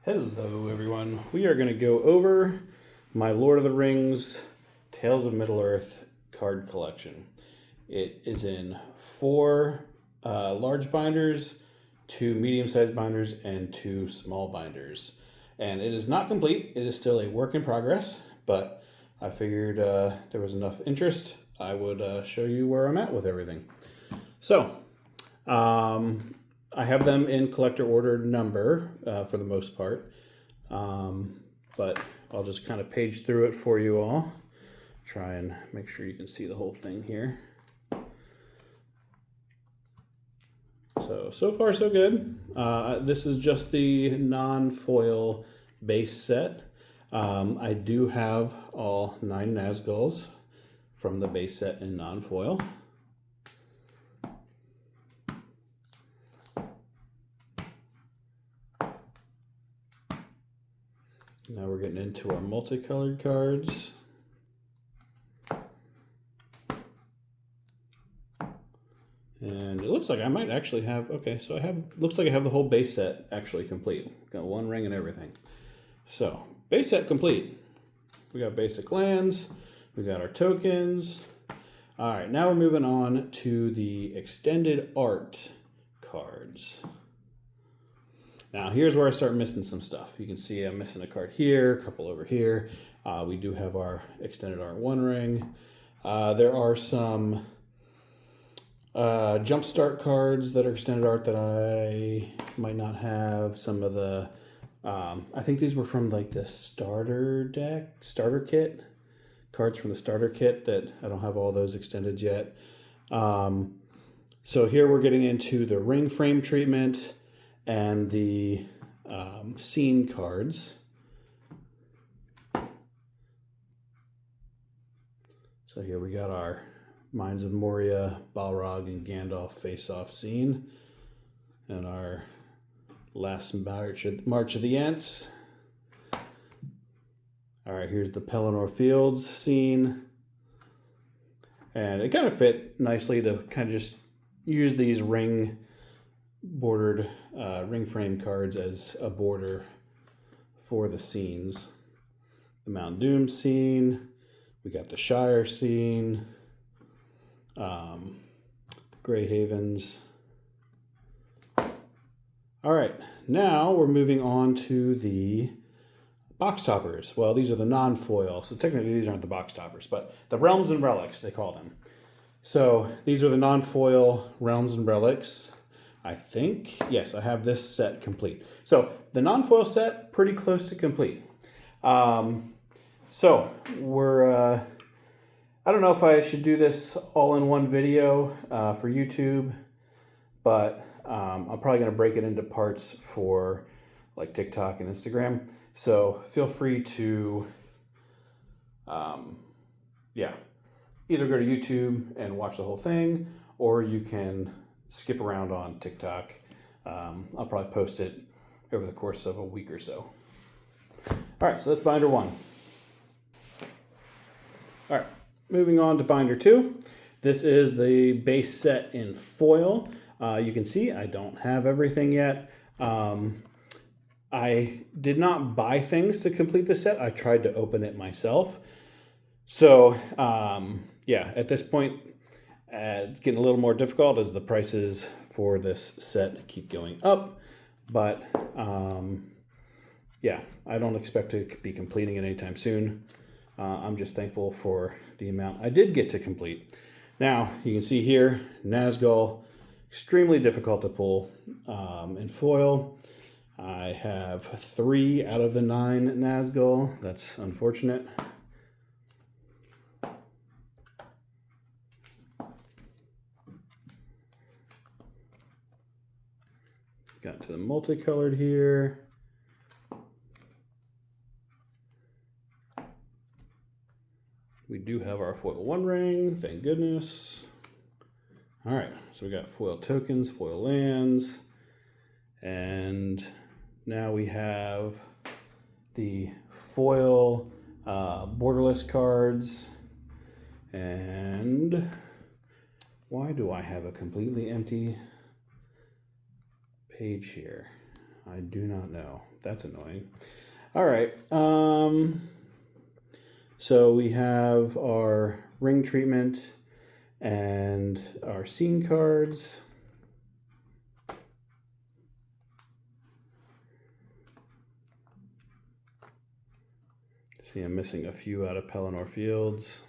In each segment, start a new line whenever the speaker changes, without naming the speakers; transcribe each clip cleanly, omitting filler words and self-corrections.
Hello everyone. We are going to go over my Lord of the Rings Tales of Middle-earth card collection. It is in 4 large binders, 2 medium-sized binders, and 2 small binders. And it is not complete. It is still a work in progress, but I figured there was enough interest, I would show you where I'm at with everything. So, I have them in collector order number for the most part, but I'll just kind of page through it for you all. Try and make sure you can see the whole thing here. So far so good. This is just the non-foil base set. I do have all 9 Nazguls from the base set in non-foil. Now we're getting into our multicolored cards. And it looks like I might actually have, okay, so looks like I have the whole base set actually complete. Got 1 ring and everything. So, base set complete. We got basic lands, we got our tokens. All right, now we're moving on to the extended art cards. Now here's where I start missing some stuff. You can see I'm missing a card here, a couple over here. We do have our extended art 1 ring. There are some jumpstart cards that are extended art that I might not have. Some of the, I think these were from like the starter kit, cards from the starter kit that I don't have all those extended yet. So here we're getting into the ring frame treatment and the scene cards. So here we got our Mines of Moria, Balrog, and Gandalf face-off scene, and our last March of the Ents. All right, here's the Pelennor Fields scene, and it kind of fit nicely to kind of just use these ring bordered ring frame cards as a border for the scenes. The Mount Doom scene, we got the Shire scene, Grey Havens. All right, now we're moving on to the box toppers. Well, these are the non-foil, so technically these aren't the box toppers, but the Realms and Relics, they call them. So these are the non-foil Realms and Relics. I think, yes, I have this set complete. So the non-foil set, pretty close to complete. So we're, I don't know if I should do this all in one video for YouTube, but I'm probably gonna break it into parts for like TikTok and Instagram. So feel free to, either go to YouTube and watch the whole thing, or you can skip around on TikTok. I'll probably post it over the course of a week or so. All right, so that's binder 1. All right, moving on to binder 2. This is the base set in foil. You can see I don't have everything yet. I did not buy things to complete the set. I tried to open it myself. So yeah, at this point, it's getting a little more difficult as the prices for this set keep going up, but yeah, I don't expect to be completing it anytime soon. I'm just thankful for the amount I did get to complete. Now, you can see here, Nazgul, extremely difficult to pull in foil. I have 3 out of the 9 Nazgul. That's unfortunate. Got to the multicolored here. We do have our foil 1 ring, thank goodness. All right, so we got foil tokens, foil lands, and now we have the foil borderless cards. And why do I have a completely empty page here? I do not know. That's annoying. All right. So we have our ring treatment and our scene cards. See, I'm missing a few out of Pelennor Fields.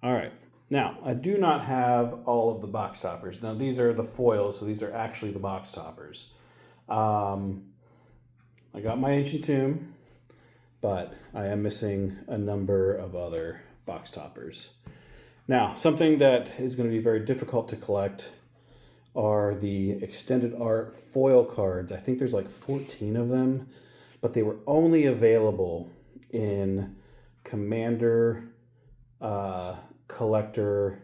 All right. Now, I do not have all of the box toppers. Now, these are the foils, so these are actually the box toppers. I got my Ancient Tomb, but I am missing a number of other box toppers. Now, something that is going to be very difficult to collect are the extended art foil cards. I think there's like 14 of them, but they were only available in Commander Collector,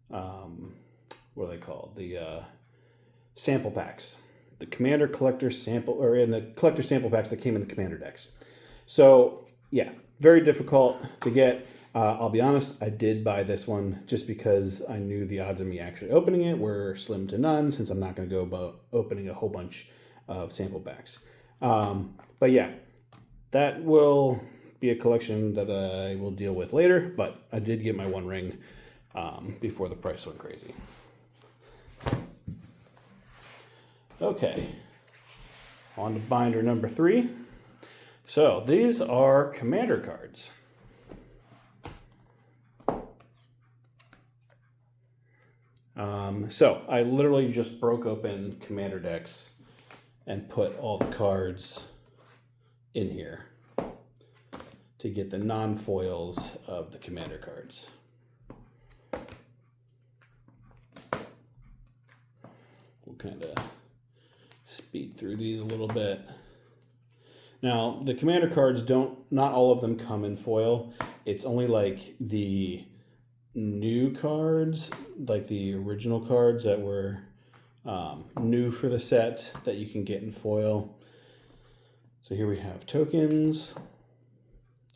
what are they called? The sample packs. The Commander Collector sample, or in the Collector sample packs that came in the Commander decks. So yeah, very difficult to get. I'll be honest, I did buy this one just because I knew the odds of me actually opening it were slim to none, since I'm not going to go about opening a whole bunch of sample packs. But yeah, that will be a collection that I will deal with later, but I did get my one ring before the price went crazy. Okay, on to binder number 3. So these are Commander cards. So I literally just broke open Commander decks and put all the cards in here to get the non-foils of the Commander cards. We'll kind of speed through these a little bit. Now, the Commander cards not all of them come in foil. It's only like the new cards, like the original cards that were new for the set that you can get in foil. So here we have tokens.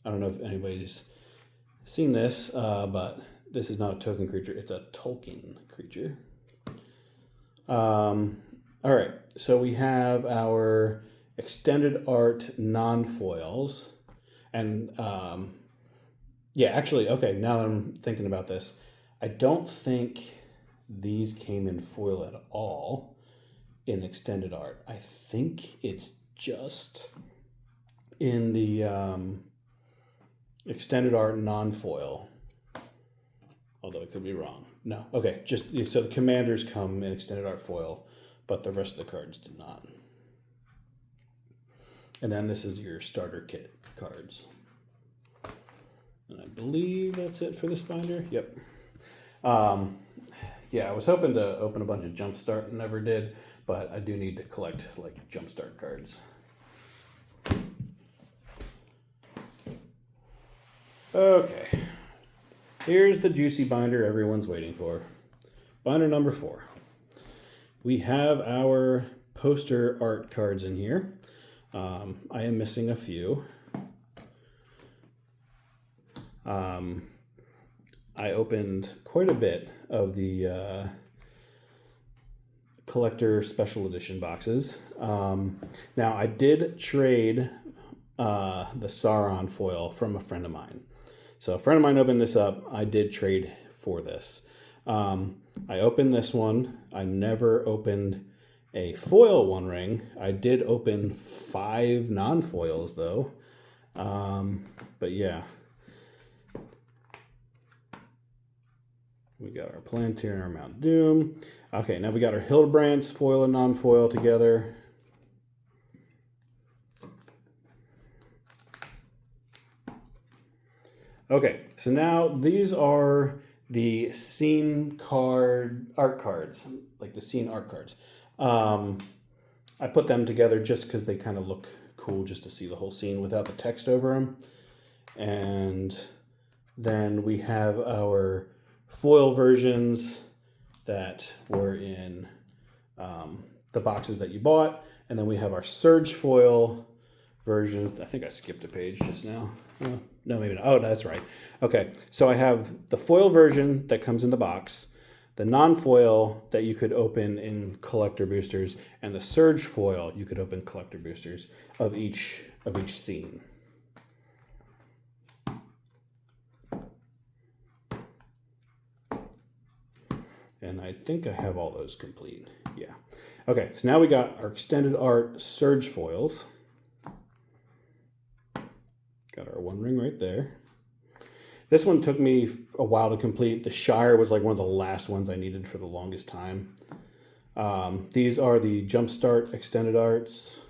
I don't know if anybody's seen this, but this is not a token creature, it's a Tolkien creature. All right, so we have our extended art non-foils, and yeah, actually, okay, now that I'm thinking about this, I don't think these came in foil at all in extended art. I think it's just in the extended art non-foil, although it could be wrong. No, okay, just so the commanders come in extended art foil, but the rest of the cards did not. And then this is your starter kit cards. And I believe that's it for this binder. Yep. Yeah, I was hoping to open a bunch of Jumpstart and never did, but I do need to collect like Jumpstart cards. Okay. Here's the juicy binder everyone's waiting for. Binder number 4. We have our poster art cards in here. I am missing a few. I opened quite a bit of the collector special edition boxes. Now, I did trade the Sauron foil from a friend of mine. So a friend of mine opened this up. I did trade for this. I opened this one. I never opened a foil One Ring. I did open 5 non-foils though. But yeah. We got our Palantir and our Mount Doom. Okay, now we got our Hildebrands foil and non-foil together. Okay, so now these are the scene art cards, like the scene art cards. I put them together just because they kind of look cool, just to see the whole scene without the text over them. And then we have our foil versions that were in the boxes that you bought. And then we have our Surge foil version. I think I skipped a page just now. No, maybe not. Oh, that's right. Okay, so I have the foil version that comes in the box. the non-foil that you could open in collector boosters, and the surge foil you could open collector boosters of each scene. And I think I have all those complete. Yeah. Okay, so now we got our extended art surge foils. Got our one ring right there. This one took me a while to complete. The Shire was like one of the last ones I needed for the longest time. These are the Jumpstart extended arts.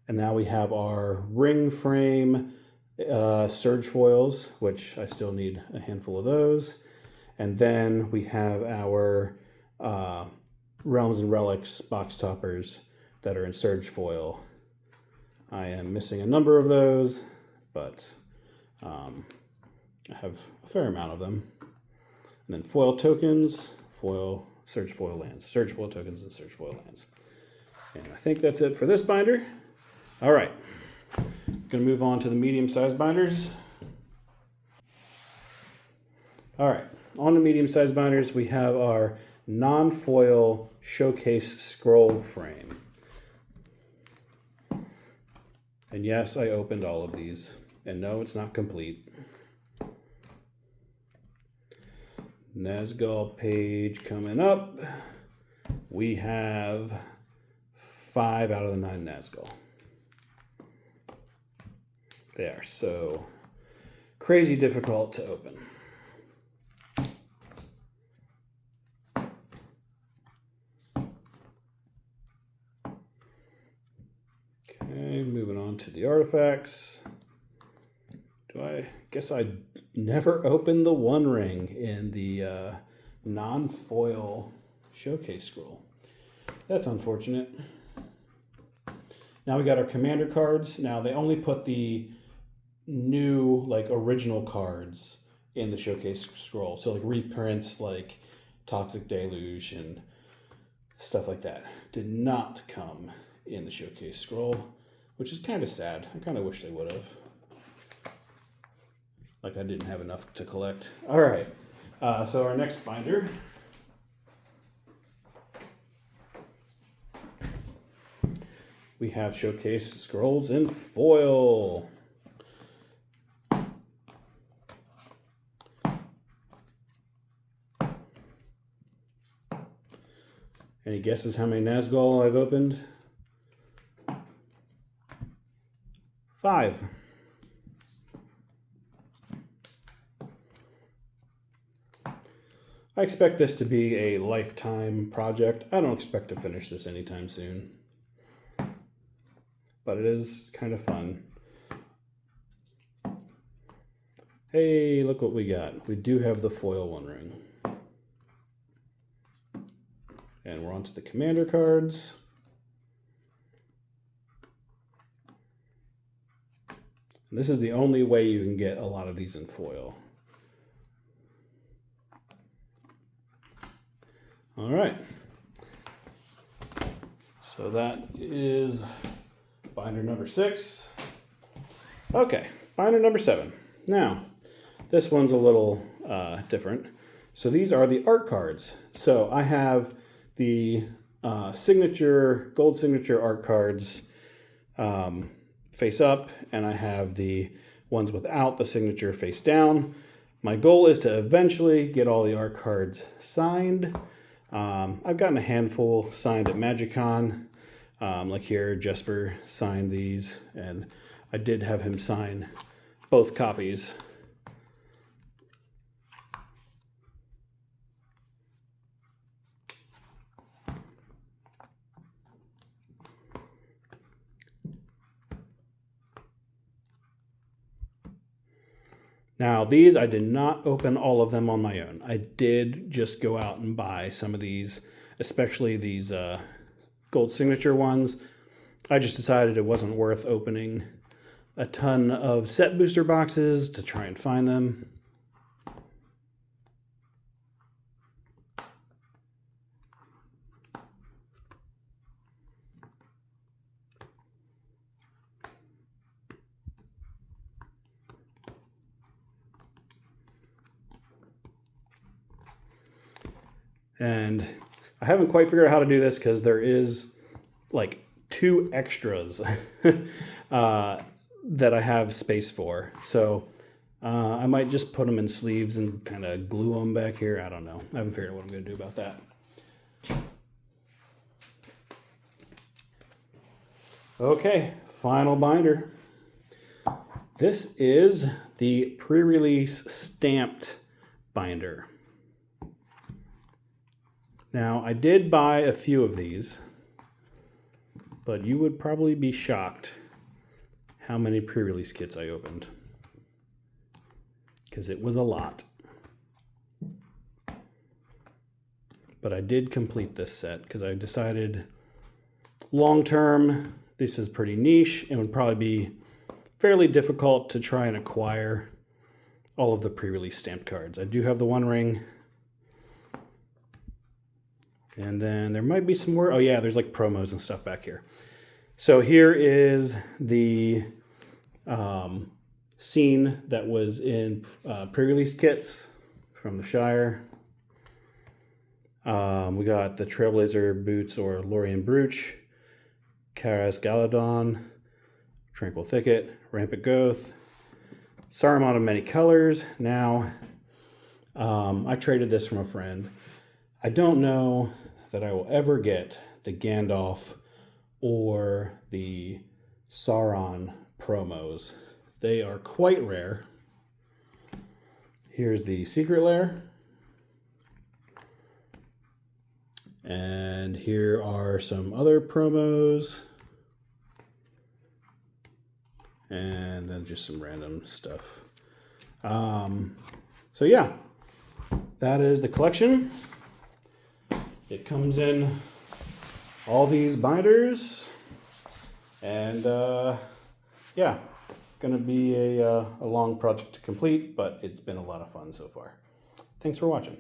And now we have our ring frame surge foils, which I still need a handful of those. And then we have our Realms and Relics box toppers that are in surge foil. I am missing a number of those, but I have a fair amount of them. And then foil tokens, foil, surge foil lands, surge foil tokens, and surge foil lands. And I think that's it for this binder. All right, gonna move on to the medium-sized binders. All right, on the medium-sized binders, we have our non-foil showcase scroll frame. And yes, I opened all of these. And no, it's not complete. Nazgul page coming up. We have 5 out of the 9 Nazgul. They are so crazy difficult to open. Okay, moving on to the artifacts. I guess I never opened the One Ring in the non-foil showcase scroll. That's unfortunate. Now we got our commander cards. Now they only put the new, like, original cards in the showcase scroll. So like reprints like Toxic Deluge and stuff like that did not come in the showcase scroll, which is kind of sad. I kind of wish they would have. Like I didn't have enough to collect. All right, so our next binder. We have showcase scrolls in foil. Any guesses how many Nazgul I've opened? 5. I expect this to be a lifetime project. I don't expect to finish this anytime soon. But it is kind of fun. Hey, look what we got. We do have the foil One Ring. And we're on to the commander cards. And this is the only way you can get a lot of these in foil. All right. So that is binder number 6. Okay, binder number 7. Now, this one's a little different. So these are the art cards. So I have the gold signature art cards face up, and I have the ones without the signature face down. My goal is to eventually get all the art cards signed. I've gotten a handful signed at MagicCon. Like here, Jesper signed these, and I did have him sign both copies. Now, these, I did not open all of them on my own. I did just go out and buy some of these, especially these gold signature ones. I just decided it wasn't worth opening a ton of set booster boxes to try and find them. And I haven't quite figured out how to do this because there is like 2 extras that I have space for. So I might just put them in sleeves and kind of glue them back here. I don't know. I haven't figured out what I'm going to do about that. Okay, final binder. This is the pre-release stamped binder. Now, I did buy a few of these, but you would probably be shocked how many pre-release kits I opened, because it was a lot. But I did complete this set because I decided long term this is pretty niche and would probably be fairly difficult to try and acquire all of the pre-release stamped cards. I do have the One Ring. And then there might be some more. Oh yeah, there's like promos and stuff back here. So here is the scene that was in pre-release kits from the Shire. We got the Trailblazer Boots or Lorien Brooch, Karas Galadon, Tranquil Thicket, Rampant Goth, Saruman of Many Colors. Now, I traded this from a friend. I don't know that I will ever get the Gandalf or the Sauron promos. They are quite rare. Here's the Secret Lair. And here are some other promos. And then just some random stuff. So yeah, that is the collection. It comes in all these binders. And yeah, gonna be a long project to complete, but it's been a lot of fun so far. Thanks for watching.